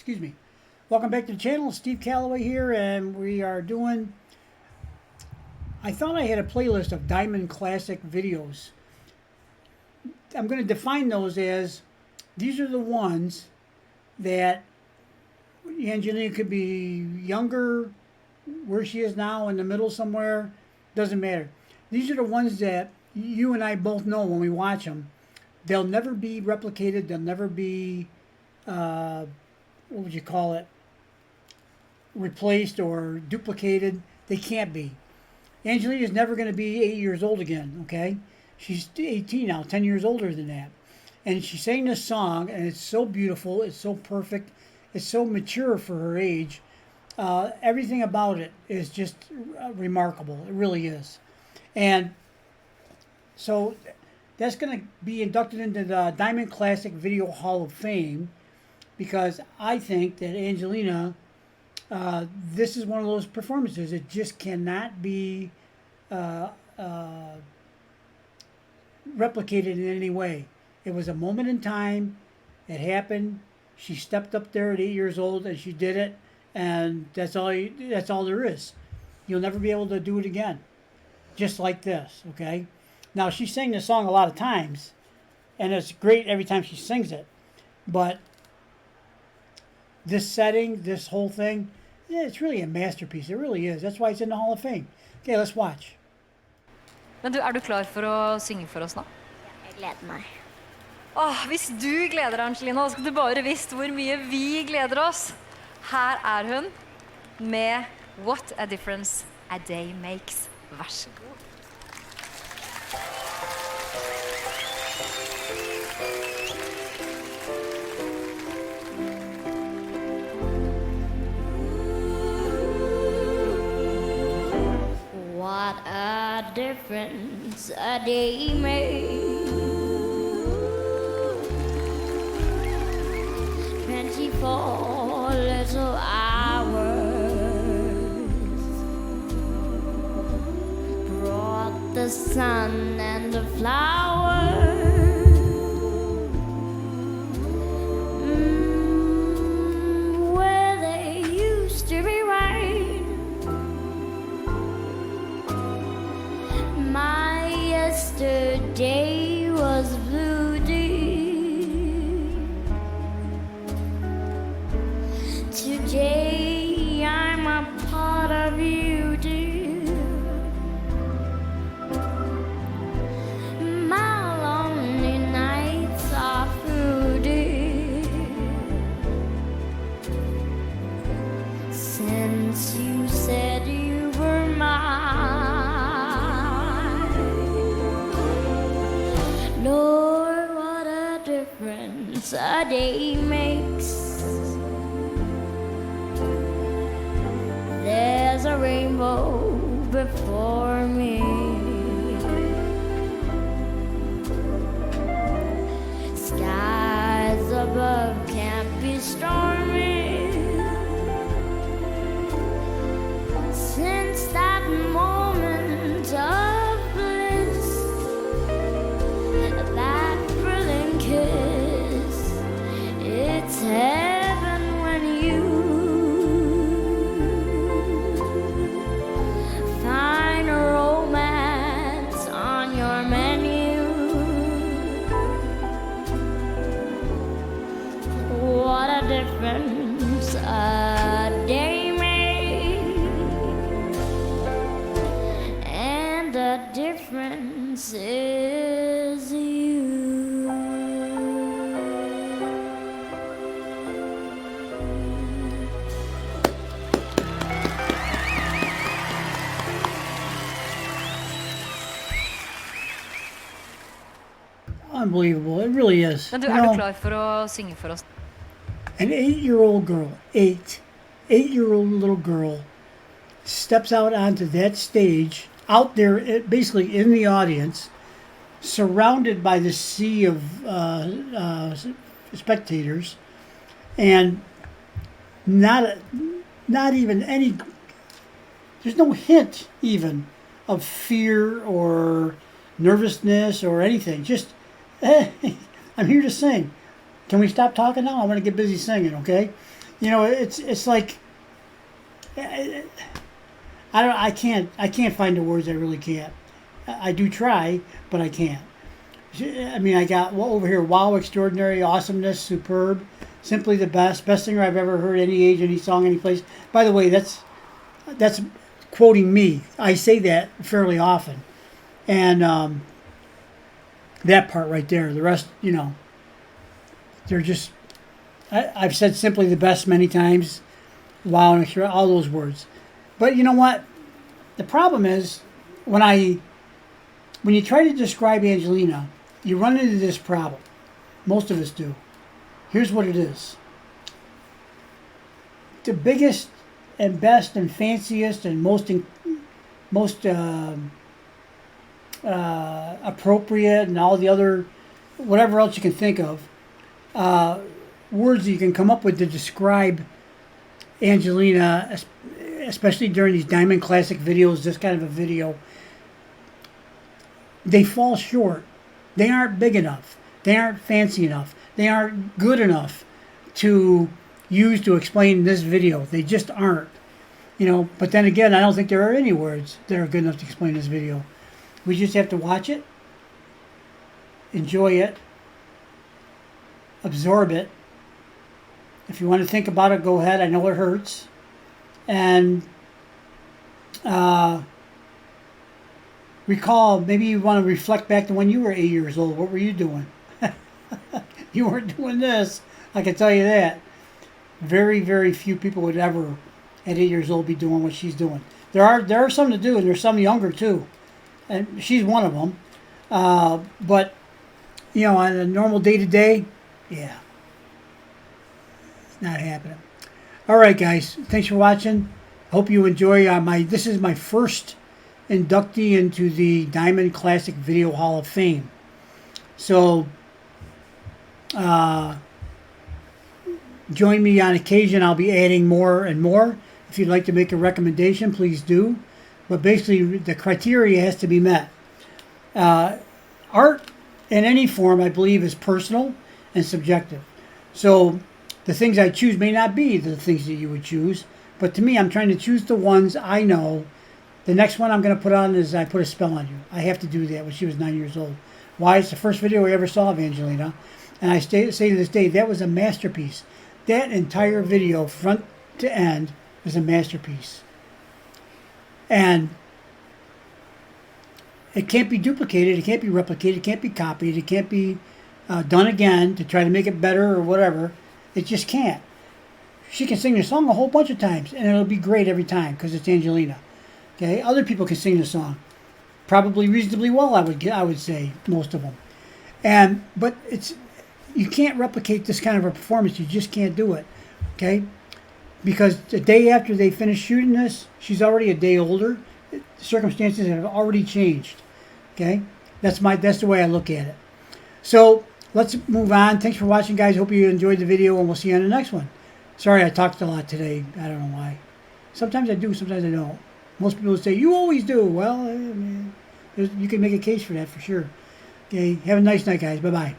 Excuse me. Welcome back to the channel. Steve Callaway here, and we are doing... I thought I had a playlist of Diamond Classic videos. I'm going to define those as, these are the ones that Angelina could be younger, where she is now, in the middle somewhere, doesn't matter. These are the ones that you and I both know when we watch them. They'll never be replicated. They'll never be, what would you call it, replaced or duplicated. They can't be. Angelina is never going to be 8 years old again, okay? She's 18 now, 10 years older than that. And she sang this song, and it's so beautiful. It's so perfect. It's so mature for her age. Everything about it is just remarkable. It really is. And so that's going to be inducted into the Diamond Classic Video Hall of Fame, because I think that Angelina, this is one of those performances. It just cannot be replicated in any way. It was a moment in time. It happened. She stepped up there at 8 years old, and she did it. And that's all there is. You'll never be able to do it again. Just like this, okay? Now, she sang this song a lot of times, and it's great every time she sings it. But this setting, this whole thing, yeah, it's really a masterpiece. It really is. That's why it's in the Hall of Fame. Okay, let's watch. Men du, er du klar for å synge for oss nå? Jeg gleder meg. Åh, hvis du gleder deg, Angelina, så skal du bare visst hvor mye vi gleder oss. Her er hun med What a Difference a Day Makes. Vær så god. What a difference a day makes. 24 little hours brought the sun and the flowers where they used to be right. My yesterday was blue deep. Today I'm a part of you, dear. My lonely nights are through, dear. Since you said you were mine, Lord, what a difference a day makes. There's a rainbow before me. Skies above can't be stormy. Since that moment of bliss, that thrilling kiss, it's heaven when you find a romance on your menu. What a difference a day makes, and the difference is you. Unbelievable. It really is. Men du, You er du know, klar for å synge for oss? an 8-year-old girl, 8-year-old little girl, steps out onto that stage, out there, basically in the audience, surrounded by the sea of spectators, and not even any. There's no hint even of fear or nervousness or anything. Just, I'm here to sing. Can we stop talking now? I want to get busy singing, okay? You know, it's like I can't find the words. I really can't. I do try, but I can't. I mean, I got over here. Wow, extraordinary, awesomeness, superb, simply the best singer I've ever heard, any age, any song, any place. By the way, that's quoting me. I say that fairly often, and that part right there. The rest, you know, they're just. I've said simply the best many times. Wow, and all those words. But you know what? The problem is when you try to describe Angelina, you run into this problem. Most of us do. Here's what it is. The biggest and best and fanciest and most appropriate and all the other whatever else you can think of words that you can come up with to describe Angelina, especially during these Diamond Classic videos, this kind of a video, they fall short. They aren't big enough. They aren't fancy enough. They aren't good enough to use to explain this video. They just aren't. You know, but then again, I don't think there are any words that are good enough to explain this video. We just have to watch it, enjoy it, absorb it. If you want to think about it, go ahead. I know it hurts. And recall, maybe you want to reflect back to when you were 8 years old. What were you doing? You weren't doing this. I can tell you that. Very, very few people would ever, at 8 years old, be doing what she's doing. There are some to do, and there's some younger too. And she's one of them. But, you know, on a normal day-to-day, yeah. It's not happening. All right, guys. Thanks for watching. Hope you enjoy this is my first inductee into the Diamond Classic Video Hall of Fame. So, join me on occasion. I'll be adding more and more. If you'd like to make a recommendation, please do. But basically, the criteria has to be met. Art in any form, I believe, is personal and subjective. So the things I choose may not be the things that you would choose. But to me, I'm trying to choose the ones I know. The next one I'm going to put on is I Put a Spell on You. I have to do that when she was 9 years old. Why? It's the first video I ever saw of Angelina. And I say to this day, that was a masterpiece. That entire video, front to end, was a masterpiece. And it can't be duplicated. It can't be replicated. It can't be copied. It can't be done again to try to make it better or whatever. It just can't. She can sing the song a whole bunch of times, and it'll be great every time because it's Angelina. Okay, other people can sing the song, probably reasonably well. I would say most of them. But you can't replicate this kind of a performance. You just can't do it. Okay, because the day after they finish shooting this, she's already a day older. Circumstances have already changed. Okay, that's the way I look at it. So let's move on. Thanks for watching, guys. Hope you enjoyed the video, and we'll see you on the next one. Sorry, I talked a lot today. I don't know why. Sometimes I do, sometimes I don't. Most people say, you always do. Well, you can make a case for that for sure. Okay, have a nice night, guys. Bye-bye.